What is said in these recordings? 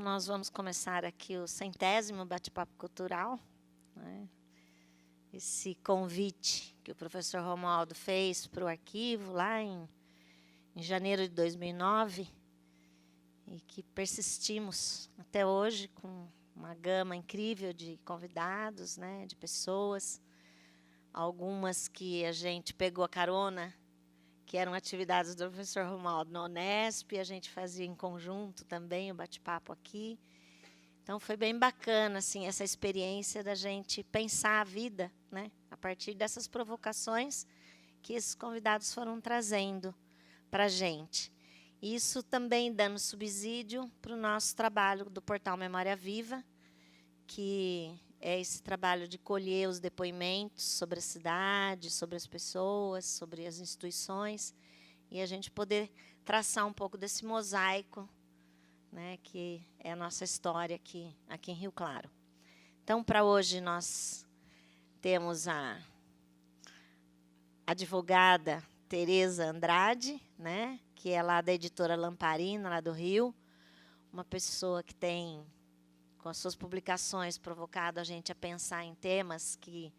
nós vamos começar aqui o 100º bate-papo cultural, né? Esse convite que o professor Romualdo fez para o arquivo lá em janeiro de 2009 e que persistimos até hoje com uma gama incrível de convidados, né, de pessoas, algumas que a gente pegou a carona, que eram atividades do professor Romualdo na Unesp, a gente fazia em conjunto também o bate-papo aqui. Então, foi bem bacana assim, essa experiência da gente pensar a vida, né, a partir dessas provocações que esses convidados foram trazendo para a gente. Isso também dando subsídio para o nosso trabalho do Portal Memória Viva, que é esse trabalho de colher os depoimentos sobre a cidade, sobre as pessoas, sobre as instituições, e a gente poder traçar um pouco desse mosaico, né, que é a nossa história aqui em Rio Claro. Então, para hoje, nós temos a advogada Tereza Andrade, né, que é lá da editora Lamparina, lá do Rio, uma pessoa que tem, com as suas publicações, provocado a gente a pensar em temas que,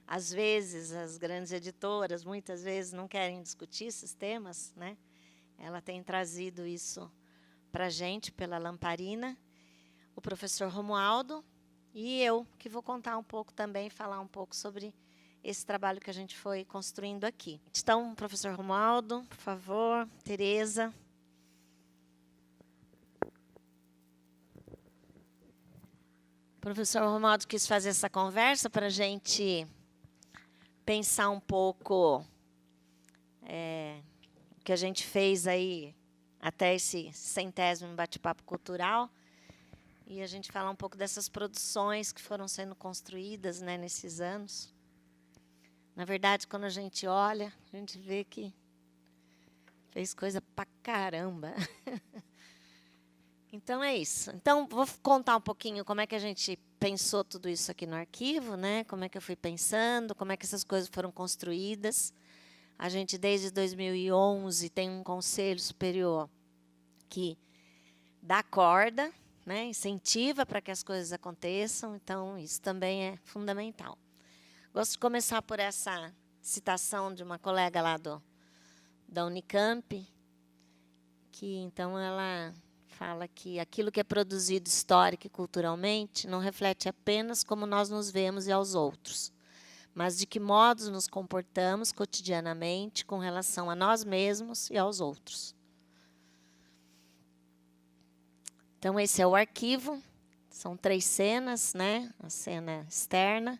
às vezes, as grandes editoras, muitas vezes, não querem discutir esses temas, né? Ela tem trazido isso para a gente, pela Lamparina, o professor Romualdo e eu, que vou contar um pouco também, falar um pouco sobre esse trabalho que a gente foi construindo aqui. Então, professor Romualdo, por favor, Tereza. O professor Romualdo quis fazer essa conversa para a gente pensar um pouco o que a gente fez aí até esse 100º bate-papo cultural e a gente falar um pouco dessas produções que foram sendo construídas, né, nesses anos. Na verdade, quando a gente olha, a gente vê que fez coisa pra caramba. Então, é isso. Então, vou contar um pouquinho como é que a gente pensou tudo isso aqui no arquivo, né? Como é que eu fui pensando, como é que essas coisas foram construídas. A gente, desde 2011, tem um conselho superior que dá corda, né? Incentiva para que as coisas aconteçam. Então, isso também é fundamental. Gosto de começar por essa citação de uma colega lá da Unicamp, que, então, ela fala que aquilo que é produzido histórica e culturalmente não reflete apenas como nós nos vemos e aos outros, mas de que modos nos comportamos cotidianamente com relação a nós mesmos e aos outros. Então, esse é o arquivo. São 3 cenas, né? A cena externa,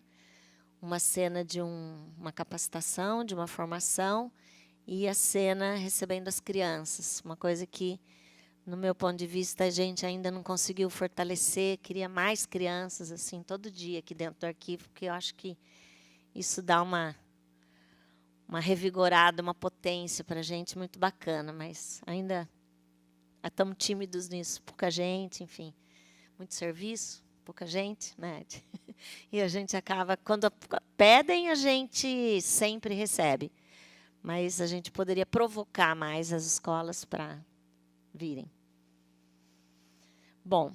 uma cena de uma capacitação, de uma formação, e a cena recebendo as crianças, uma coisa que, no meu ponto de vista, a gente ainda não conseguiu fortalecer, queria mais crianças assim todo dia aqui dentro do arquivo, porque eu acho que isso dá uma revigorada, uma potência para a gente muito bacana, mas ainda estamos tímidos nisso, pouca gente, enfim, muito serviço, pouca gente, né? E a gente acaba, quando pedem, a gente sempre recebe, mas a gente poderia provocar mais as escolas para virem. Bom,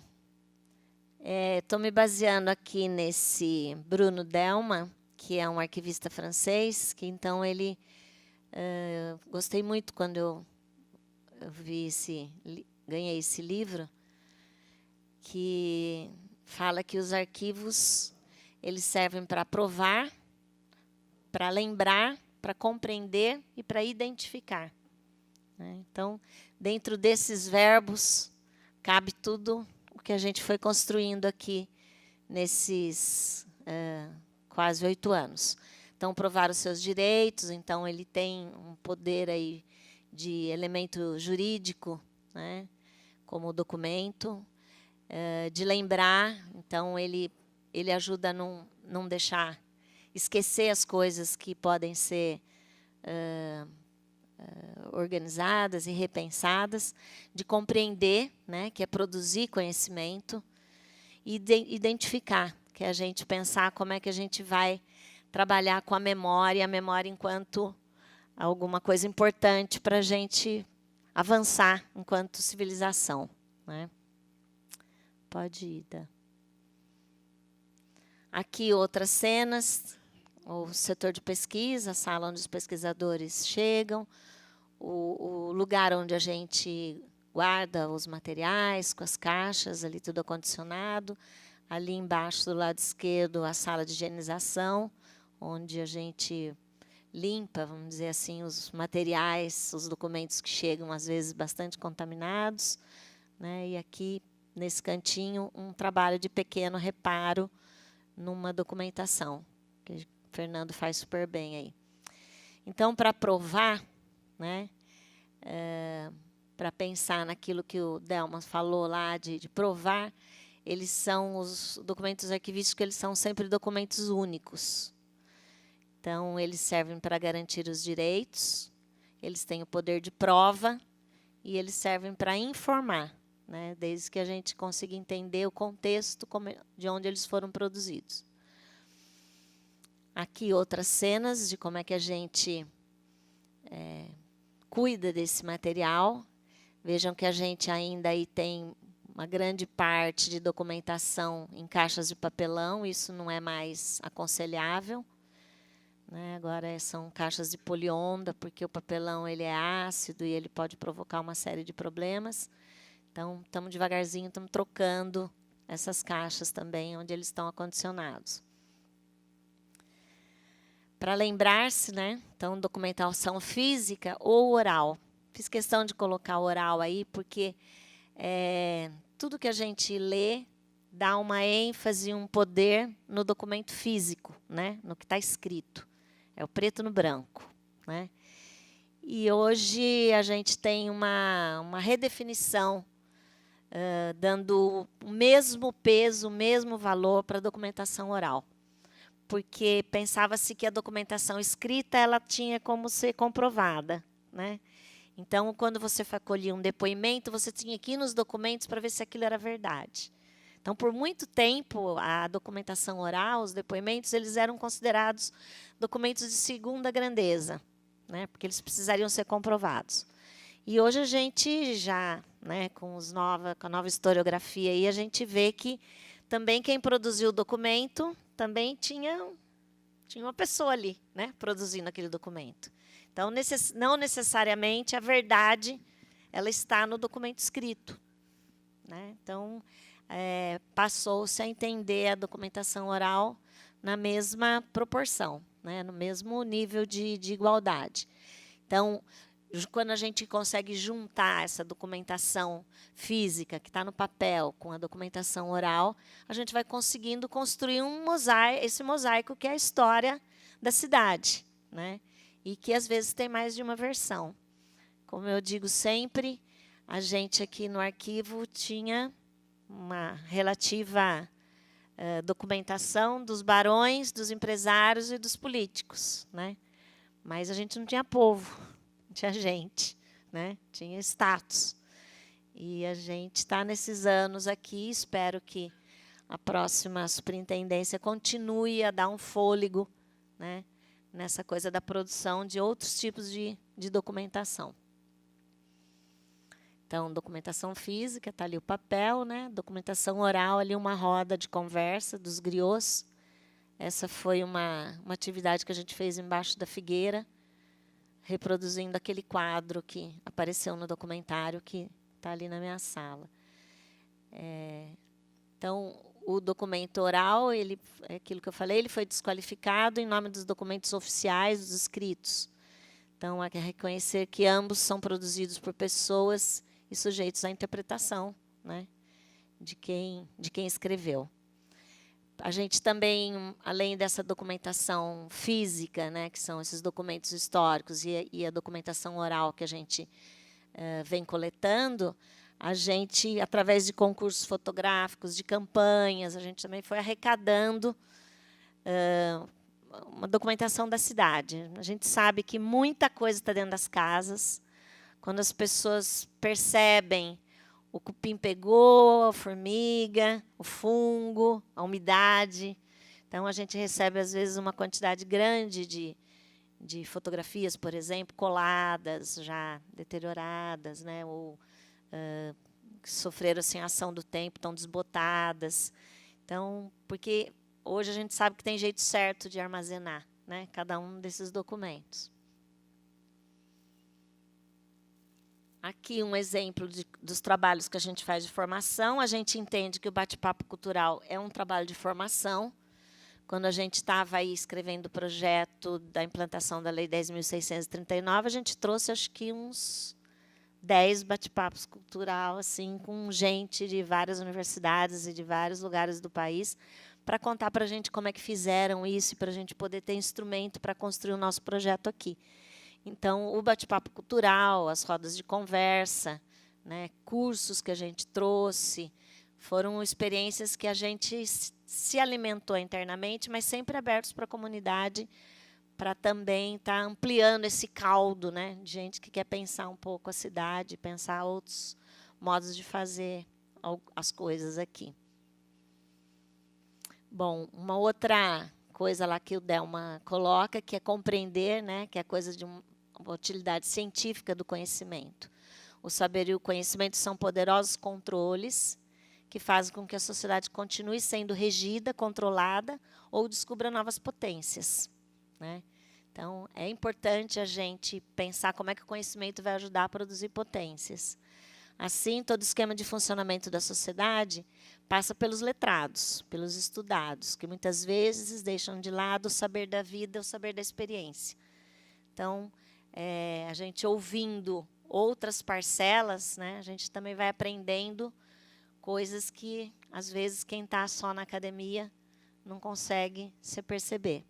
estou me baseando aqui nesse Bruno Delma, que é um arquivista francês, que então ele gostei muito quando eu ganhei esse livro, que fala que os arquivos eles servem para provar, para lembrar, para compreender e para identificar, né? Então, dentro desses verbos, cabe tudo o que a gente foi construindo aqui nesses quase 8 anos. Então, provar os seus direitos, então ele tem um poder aí de elemento jurídico, né, como documento, de lembrar, então ele ajuda a não deixar esquecer as coisas que podem ser organizadas e repensadas, de compreender, né, que é produzir conhecimento, e de identificar, que é a gente pensar como é que a gente vai trabalhar com a memória enquanto alguma coisa importante para a gente avançar enquanto civilização, né? Pode ir, Dan. Aqui outras cenas, o setor de pesquisa, a sala onde os pesquisadores chegam, o lugar onde a gente guarda os materiais, com as caixas, ali tudo acondicionado. Ali embaixo, do lado esquerdo, a sala de higienização, onde a gente limpa, vamos dizer assim, os materiais, os documentos que chegam, às vezes, bastante contaminados. Né? E aqui, nesse cantinho, um trabalho de pequeno reparo numa documentação, que o Fernando faz super bem aí. Então, para provar, né, para pensar naquilo que o Delma falou lá, de provar, eles são, os documentos arquivísticos, eles são sempre documentos únicos. Então, eles servem para garantir os direitos, eles têm o poder de prova e eles servem para informar, né, desde que a gente consiga entender o contexto de onde eles foram produzidos. Aqui outras cenas de como é que a gente cuida desse material. Vejam que a gente ainda aí tem uma grande parte de documentação em caixas de papelão, isso não é mais aconselhável. Né? Agora são caixas de polionda, porque o papelão ele é ácido e ele pode provocar uma série de problemas. Então, estamos devagarzinho, estamos trocando essas caixas também, onde eles estão acondicionados. Para lembrar-se, né? Então, documentação física ou oral. Fiz questão de colocar oral aí, porque tudo que a gente lê dá uma ênfase, um poder no documento físico, né? No que está escrito. É o preto no branco. Né? E hoje a gente tem uma redefinição, dando o mesmo peso, o mesmo valor para a documentação oral. Porque pensava-se que a documentação escrita ela tinha como ser comprovada. Né? Então, quando você colhia um depoimento, você tinha que ir nos documentos para ver se aquilo era verdade. Então, por muito tempo, a documentação oral, os depoimentos, eles eram considerados documentos de segunda grandeza, né? Porque eles precisariam ser comprovados. E hoje a gente já, né, com a nova historiografia, aí, a gente vê que também quem produziu o documento também tinha uma pessoa ali, né, produzindo aquele documento. Então, não necessariamente a verdade ela está no documento escrito. Né? Então, passou-se a entender a documentação oral na mesma proporção, né? No mesmo nível de igualdade. Então, quando a gente consegue juntar essa documentação física, que está no papel, com a documentação oral, a gente vai conseguindo construir esse mosaico que é a história da cidade. Né? E que, às vezes, tem mais de uma versão. Como eu digo sempre, a gente aqui no arquivo tinha uma relativa documentação dos barões, dos empresários e dos políticos. Né? Mas a gente não tinha povo, não tinha gente, né? Tinha status. E a gente está nesses anos aqui, espero que a próxima superintendência continue a dar um fôlego, né, nessa coisa da produção de outros tipos de documentação. Então, documentação física, está ali o papel, né? Documentação oral, ali uma roda de conversa dos griots. Essa foi uma atividade que a gente fez embaixo da figueira, reproduzindo aquele quadro que apareceu no documentário que está ali na minha sala. Então, o documento oral, aquilo que eu falei, ele foi desqualificado em nome dos documentos oficiais, dos escritos. Então, é reconhecer que ambos são produzidos por pessoas e sujeitos à interpretação, né, de quem escreveu. A gente também, além dessa documentação física, né, que são esses documentos históricos, e a documentação oral que a gente vem coletando, a gente, através de concursos fotográficos, de campanhas, a gente também foi arrecadando uma documentação da cidade. A gente sabe que muita coisa está dentro das casas. Quando as pessoas percebem o cupim pegou, a formiga, o fungo, a umidade. Então, a gente recebe, às vezes, uma quantidade grande de fotografias, por exemplo, coladas, já deterioradas, né? Ou que sofreram assim, a ação do tempo, estão desbotadas. Então, porque hoje a gente sabe que tem jeito certo de armazenar, né, cada um desses documentos. Aqui um exemplo dos trabalhos que a gente faz de formação. A gente entende que o bate-papo cultural é um trabalho de formação. Quando a gente estava aí escrevendo o projeto da implantação da Lei 10.639, a gente trouxe, acho que, uns 10 bate-papos cultural, assim, com gente de várias universidades e de vários lugares do país, para contar para a gente como é que fizeram isso, para a gente poder ter instrumento para construir o nosso projeto aqui. Então, o bate-papo cultural, as rodas de conversa, né, cursos que a gente trouxe, foram experiências que a gente se alimentou internamente, mas sempre abertos para a comunidade, para também estar ampliando esse caldo, né, de gente que quer pensar um pouco a cidade, pensar outros modos de fazer as coisas aqui. Bom, uma outra coisa lá que o Delma coloca, que é compreender, né, que é coisa de uma utilidade científica do conhecimento. O saber e o conhecimento são poderosos controles que fazem com que a sociedade continue sendo regida, controlada ou descubra novas potências, né? Então, é importante a gente pensar como é que o conhecimento vai ajudar a produzir potências. Assim, todo esquema de funcionamento da sociedade passa pelos letrados, pelos estudados, que muitas vezes deixam de lado o saber da vida, o saber da experiência. Então, a gente ouvindo outras parcelas, né, a gente também vai aprendendo coisas que, às vezes, quem está só na academia não consegue se perceber.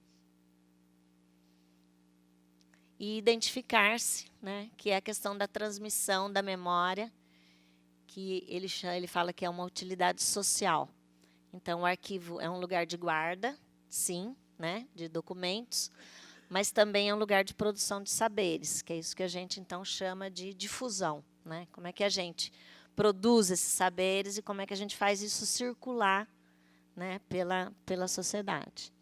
E identificar-se, né, que é a questão da transmissão da memória, que ele fala que é uma utilidade social. Então, o arquivo é um lugar de guarda, sim, né, de documentos, mas também é um lugar de produção de saberes, que é isso que a gente, então, chama de difusão, né? Como é que a gente produz esses saberes e como é que a gente faz isso circular, né, pela sociedade.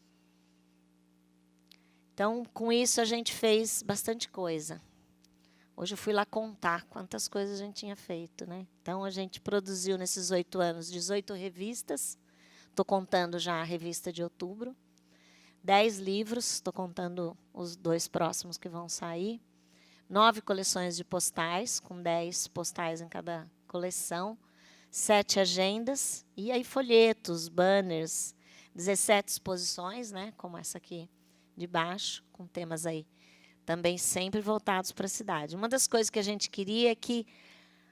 Então, com isso, a gente fez bastante coisa. Hoje eu fui lá contar quantas coisas a gente tinha feito, né? Então, a gente produziu, nesses 8 anos, 18 revistas. Estou contando já a revista de outubro. 10 livros, estou contando os 2 próximos que vão sair. 9 coleções de postais, com 10 postais em cada coleção. 7 agendas, e aí folhetos, banners, 17 exposições, né, como essa aqui de baixo, com temas aí também sempre voltados para a cidade. Uma das coisas que a gente queria é que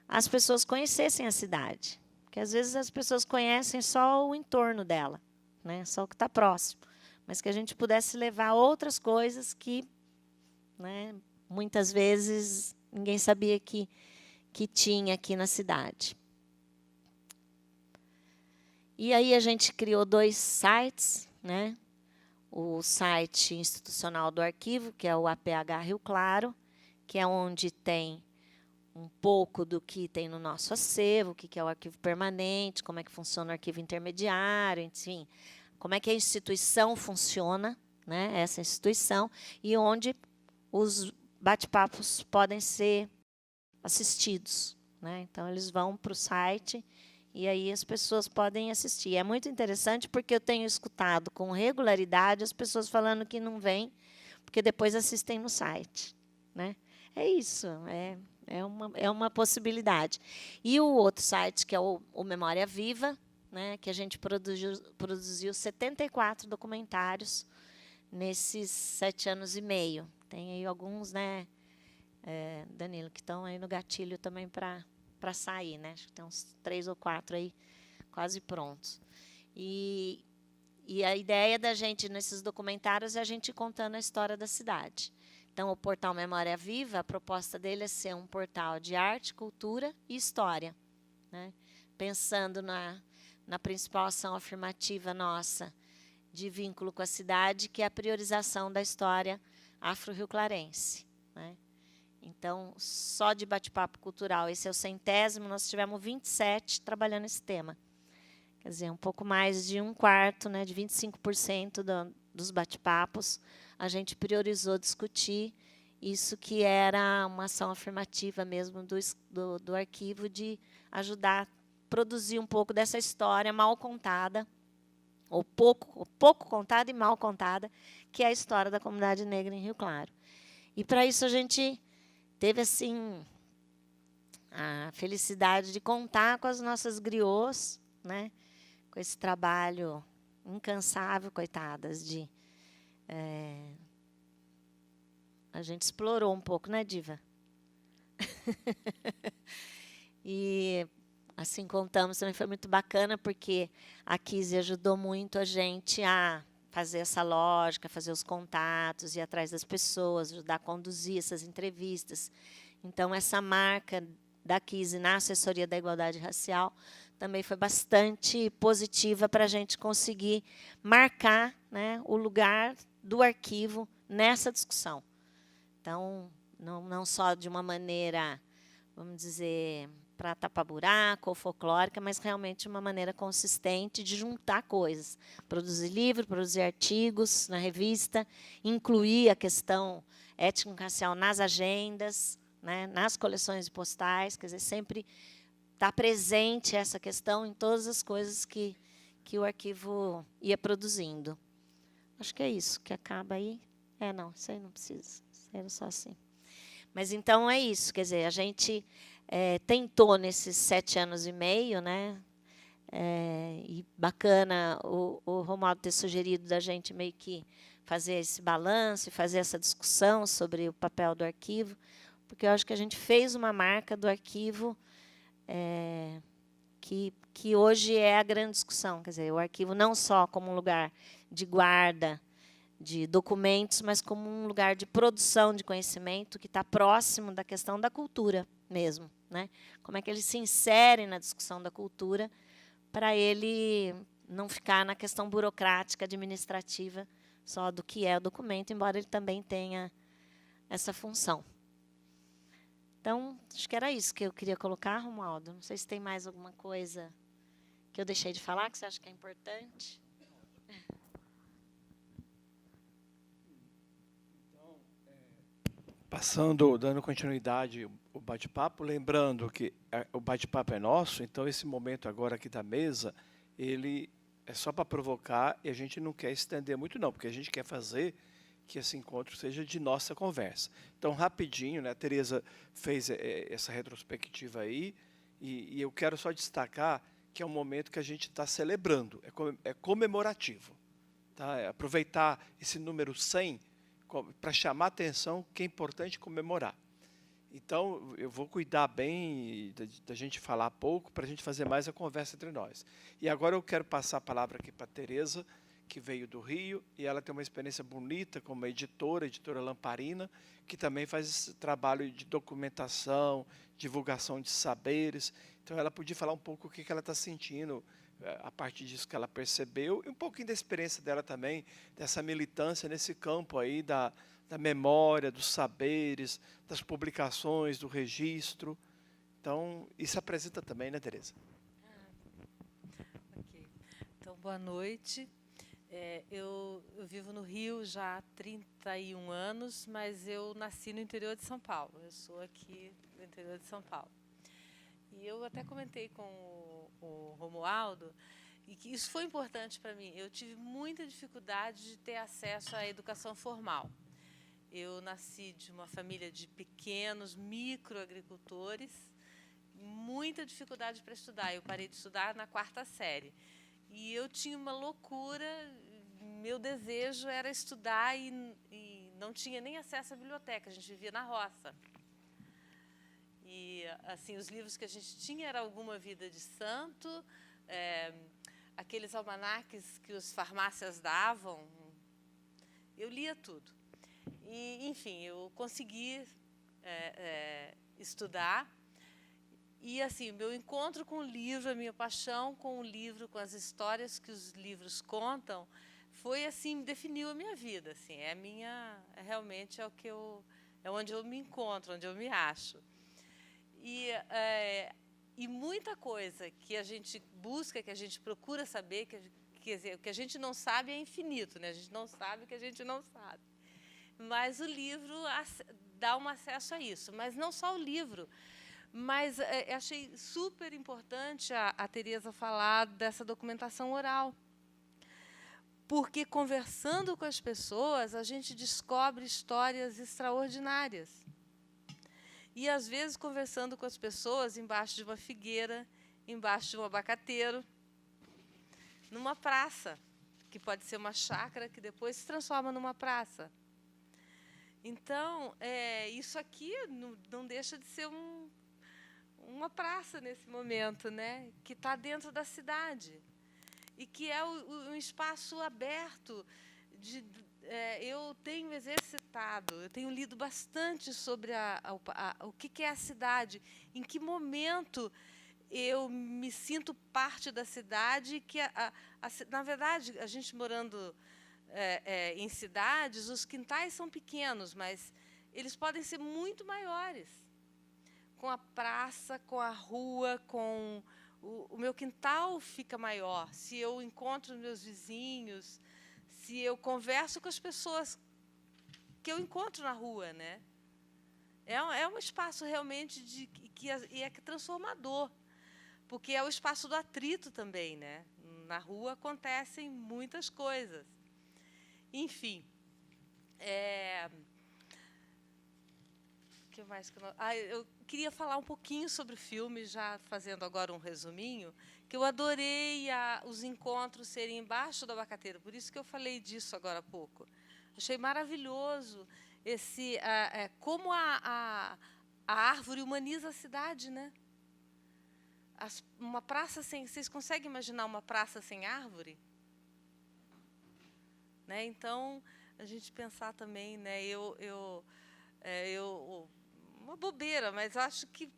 as pessoas conhecessem a cidade, porque às vezes as pessoas conhecem só o entorno dela, né, só o que está próximo, mas que a gente pudesse levar outras coisas que, né, muitas vezes ninguém sabia que tinha aqui na cidade. E aí a gente criou 2 sites, né? O site institucional do arquivo, que é o APH Rio Claro, que é onde tem um pouco do que tem no nosso acervo, o que é o arquivo permanente, como é que funciona o arquivo intermediário, enfim, como é que a instituição funciona, né, essa instituição, e onde os bate-papos podem ser assistidos, né? Então, eles vão para o site e aí as pessoas podem assistir. É muito interessante porque eu tenho escutado com regularidade as pessoas falando que não vêm, porque depois assistem no site, né? É isso, é uma possibilidade. E o outro site, que é o Memória Viva, né, que a gente produziu 74 documentários nesses 7 anos e meio. Tem aí alguns, né, Danilo, que estão aí no gatilho também para sair, né? Acho que tem uns 3 ou 4 aí quase prontos. E a ideia da gente, nesses documentários, é a gente contando a história da cidade. Então, o portal Memória Viva, a proposta dele é ser um portal de arte, cultura e história, né? Pensando na principal ação afirmativa nossa de vínculo com a cidade, que é a priorização da história afro-rioclarense, né? Então, só de bate-papo cultural, esse é o 100º, nós tivemos 27 trabalhando esse tema. Quer dizer, um pouco mais de 1/4, né, de 25% dos bate-papos, a gente priorizou discutir isso que era uma ação afirmativa mesmo do arquivo de ajudar a produzir um pouco dessa história mal contada, ou pouco contada e mal contada, que é a história da comunidade negra em Rio Claro. E, para isso, a gente teve assim a felicidade de contar com as nossas griots, né, com esse trabalho incansável, coitadas, a gente explorou um pouco, né, Diva? E, assim, contamos, também foi muito bacana, porque a Kizzy ajudou muito a gente a fazer essa lógica, fazer os contatos, ir atrás das pessoas, ajudar a conduzir essas entrevistas. Então, essa marca da Kizzy na assessoria da igualdade racial também foi bastante positiva para a gente conseguir marcar, né, o lugar do arquivo nessa discussão. Então, não só de uma maneira, vamos dizer, para tapar buraco ou folclórica, mas realmente uma maneira consistente de juntar coisas. Produzir livro, produzir artigos na revista, incluir a questão étnico-racial nas agendas, né, nas coleções postais, quer dizer, sempre está presente essa questão em todas as coisas que o arquivo ia produzindo. Acho que é isso, que acaba aí. Não, isso aí não precisa, isso era só assim. Mas, então, é isso, quer dizer, a gente tentou, nesses 7 anos e meio, né, e bacana o Romualdo ter sugerido da gente meio que fazer esse balanço e fazer essa discussão sobre o papel do arquivo, porque eu acho que a gente fez uma marca do arquivo que hoje é a grande discussão. Quer dizer, o arquivo não só como um lugar de guarda de documentos, mas como um lugar de produção de conhecimento que está próximo da questão da cultura mesmo, né? Como é que ele se insere na discussão da cultura para ele não ficar na questão burocrática, administrativa, só do que é o documento, embora ele também tenha essa função. Então, acho que era isso que eu queria colocar, Romualdo. Não sei se tem mais alguma coisa que eu deixei de falar, que você acha que é importante. Passando, dando continuidade ao bate-papo, lembrando que o bate-papo é nosso, então esse momento agora aqui da mesa, ele é só para provocar e a gente não quer estender muito não, porque a gente quer fazer que esse encontro seja de nossa conversa. Então, rapidinho, né, a Tereza fez essa retrospectiva aí, e eu quero só destacar que é um momento que a gente está celebrando, é comemorativo. Tá? É aproveitar esse número 100 para chamar a atenção que é importante comemorar. Então, eu vou cuidar bem da gente falar pouco para a gente fazer mais a conversa entre nós. E agora eu quero passar a palavra aqui para a Tereza, que veio do Rio, e ela tem uma experiência bonita como editora Lamparina, que também faz esse trabalho de documentação, divulgação de saberes. Então, ela podia falar um pouco o que ela está sentindo a partir disso que ela percebeu, e um pouquinho da experiência dela também, dessa militância nesse campo aí da memória, dos saberes, das publicações, do registro. Então, isso apresenta também, né, Tereza? Ok. Então, boa noite. Eu vivo no Rio já há 31 anos, mas eu nasci no interior de São Paulo. Eu sou aqui do interior de São Paulo. E eu até comentei com o Romualdo, e que isso foi importante para mim. Eu tive muita dificuldade de ter acesso à educação formal. Eu nasci de uma família de pequenos microagricultores, muita dificuldade para estudar. Eu parei de estudar na 4ª série. E eu tinha uma loucura, meu desejo era estudar e não tinha nem acesso à biblioteca, a gente vivia na roça. E, assim, os livros que a gente tinha era Alguma Vida de Santo, aqueles almanaques que as farmácias davam, eu lia tudo. E, enfim, eu consegui estudar. E, assim, meu encontro com o livro, a minha paixão com o livro, com as histórias que os livros contam, foi, assim, definiu a minha vida. Assim, realmente é onde eu me encontro, onde eu me acho. E muita coisa que a gente busca, que a gente procura saber, quer dizer, o que a gente não sabe é infinito, né? A gente não sabe o que a gente não sabe. Mas o livro dá um acesso a isso. Mas não só o livro. Mas achei super importante a Tereza falar dessa documentação oral. Porque, conversando com as pessoas, a gente descobre histórias extraordinárias. E, às vezes, conversando com as pessoas embaixo de uma figueira, embaixo de um abacateiro, numa praça, que pode ser uma chácara, que depois se transforma numa praça. Então, isso aqui não deixa de ser uma praça nesse momento, né? Que está dentro da cidade. E que é um espaço aberto. Eu tenho exercitado, eu tenho lido bastante sobre o que é a cidade, em que momento eu me sinto parte da cidade, que na verdade, a gente morando em cidades, os quintais são pequenos, mas eles podem ser muito maiores. Com a praça, com a rua, com o meu quintal fica maior. Se eu encontro meus vizinhos, se eu converso com as pessoas que eu encontro na rua, né? É um espaço realmente que é transformador, porque é o espaço do atrito também, né? Na rua acontecem muitas coisas. Enfim, que mais que eu queria falar um pouquinho sobre o filme, já fazendo agora um resuminho, que eu adorei os encontros serem embaixo do abacateiro, por isso que eu falei disso agora há pouco. Achei maravilhoso como a árvore humaniza a cidade, né? Uma praça sem... Vocês conseguem imaginar uma praça sem árvore? Né? Então, a gente pensar também, né? Uma bobeira, mas acho que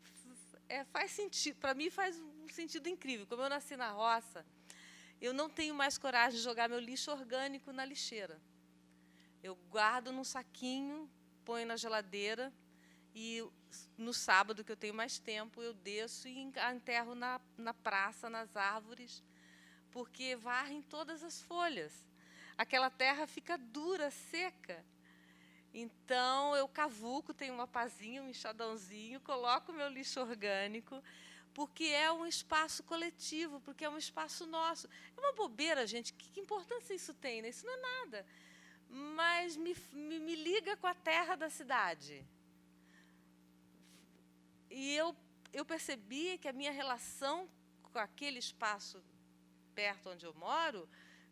faz sentido. Para mim, faz um sentido incrível. Como eu nasci na roça, eu não tenho mais coragem de jogar meu lixo orgânico na lixeira. Eu guardo num saquinho, ponho na geladeira e, no sábado, que eu tenho mais tempo, eu desço e enterro na praça, nas árvores, porque varrem todas as folhas. Aquela terra fica dura, seca. Então, eu cavuco, tenho uma pazinha, um enxadãozinho, coloco o meu lixo orgânico, porque é um espaço coletivo, porque é um espaço nosso. É uma bobeira, gente. Que importância isso tem, né? Isso não é nada. Mas me liga com a terra da cidade. E eu percebi que a minha relação com aquele espaço perto onde eu moro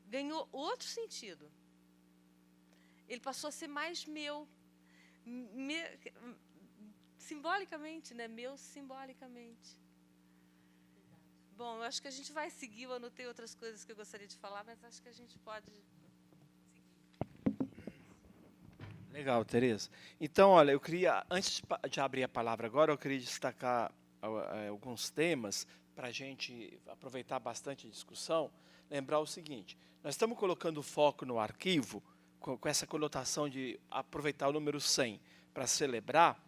ganhou outro sentido. Ele passou a ser mais meu. Simbolicamente, né? Meu simbolicamente. Bom, eu acho que a gente vai seguir. Eu anotei outras coisas que eu gostaria de falar, mas acho que a gente pode seguir. Legal, Tereza. Então, olha, eu queria, antes de abrir a palavra agora, eu queria destacar alguns temas para a gente aproveitar bastante a discussão. Lembrar o seguinte: nós estamos colocando foco no arquivo, com essa conotação de aproveitar o número 100 para celebrar,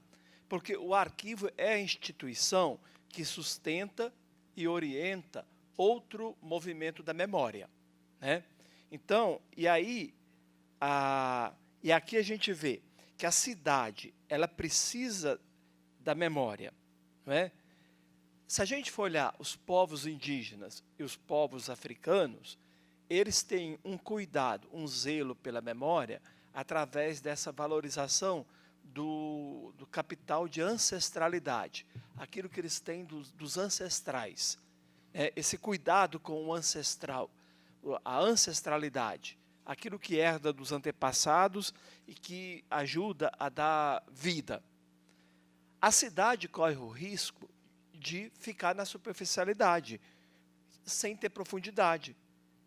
porque o arquivo é a instituição que sustenta e orienta outro movimento da memória, né? Então, e aqui a gente vê que a cidade, ela precisa da memória, não é? Se a gente for olhar os povos indígenas e os povos africanos, eles têm um cuidado, um zelo pela memória, através dessa valorização do capital de ancestralidade, aquilo que eles têm dos ancestrais. Esse cuidado com o ancestral, a ancestralidade, aquilo que herda dos antepassados e que ajuda a dar vida. A cidade corre o risco de ficar na superficialidade, sem ter profundidade.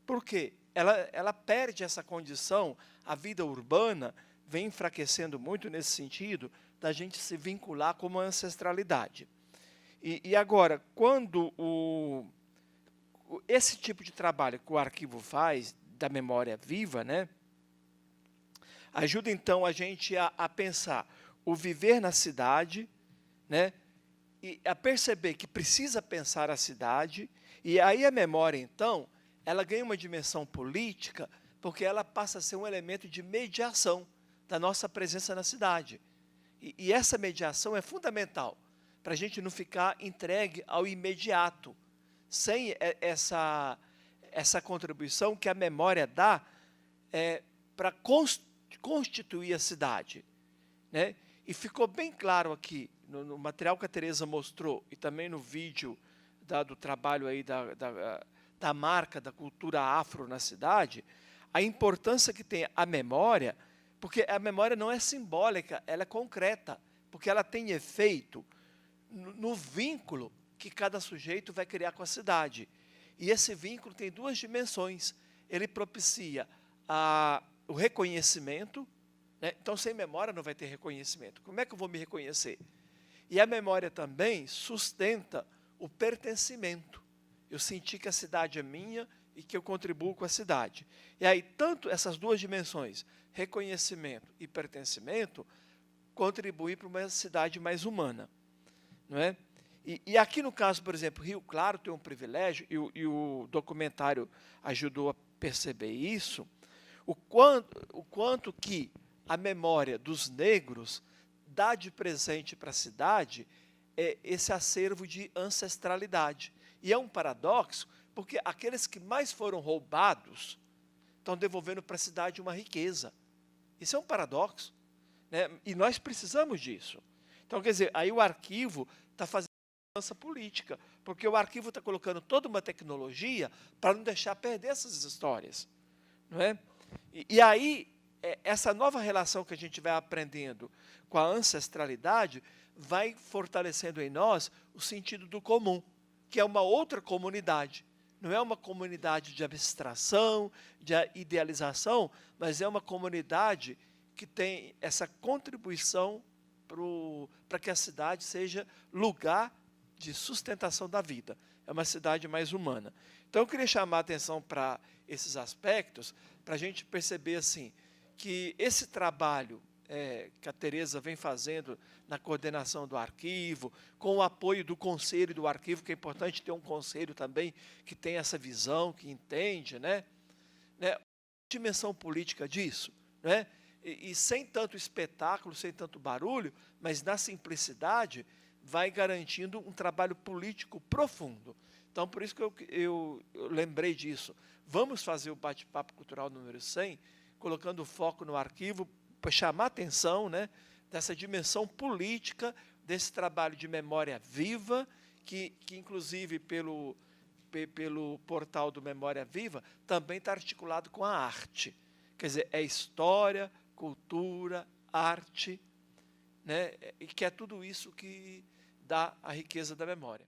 Por quê? Ela perde essa condição, a vida urbana vem enfraquecendo muito nesse sentido, da gente se vincular com uma ancestralidade. E agora, quando esse tipo de trabalho que o arquivo faz, da memória viva, né, ajuda então a gente a pensar o viver na cidade, né, e a perceber que precisa pensar a cidade, e aí a memória, então, ela ganha uma dimensão política, porque ela passa a ser um elemento de mediação da nossa presença na cidade. E essa mediação é fundamental para a gente não ficar entregue ao imediato, sem essa contribuição que a memória dá para constituir a cidade, né? E ficou bem claro aqui, no material que a Tereza mostrou, e também no vídeo do trabalho aí da marca da cultura afro na cidade, a importância que tem a memória, porque a memória não é simbólica, ela é concreta, porque ela tem efeito no vínculo que cada sujeito vai criar com a cidade. E esse vínculo tem duas dimensões. Ele propicia o reconhecimento, né? Então, sem memória não vai ter reconhecimento. Como é que eu vou me reconhecer? E a memória também sustenta o pertencimento. Eu senti que a cidade é minha e que eu contribuo com a cidade. E aí, tanto essas duas dimensões, reconhecimento e pertencimento, contribuem para uma cidade mais humana, não é? E aqui no caso, por exemplo, Rio Claro tem um privilégio, e o documentário ajudou a perceber isso, o quanto que a memória dos negros dá de presente para a cidade esse acervo de ancestralidade. E é um paradoxo, porque aqueles que mais foram roubados estão devolvendo para a cidade uma riqueza. Isso é um paradoxo, né? E nós precisamos disso. Então, quer dizer, aí o arquivo está fazendo mudança política, porque o arquivo está colocando toda uma tecnologia para não deixar perder essas histórias, não é? E aí, essa nova relação que a gente vai aprendendo com a ancestralidade vai fortalecendo em nós o sentido do comum, que é uma outra comunidade. Não é uma comunidade de abstração, de idealização, mas é uma comunidade que tem essa contribuição para que a cidade seja lugar de sustentação da vida. É uma cidade mais humana. Então, eu queria chamar a atenção para esses aspectos, para a gente perceber assim, que esse trabalho que a Tereza vem fazendo na coordenação do arquivo, com o apoio do conselho do arquivo, que é importante ter um conselho também que tem essa visão, que entende, né? A dimensão política disso, né? E sem tanto espetáculo, sem tanto barulho, mas na simplicidade, vai garantindo um trabalho político profundo. Então, por isso que eu lembrei disso. Vamos fazer o bate-papo cultural número 100, colocando foco no arquivo, para chamar a atenção, né, dessa dimensão política, desse trabalho de memória viva, que inclusive, pelo portal do Memória Viva, também está articulado com a arte. Quer dizer, é história, cultura, arte, né, e que é tudo isso que dá a riqueza da memória.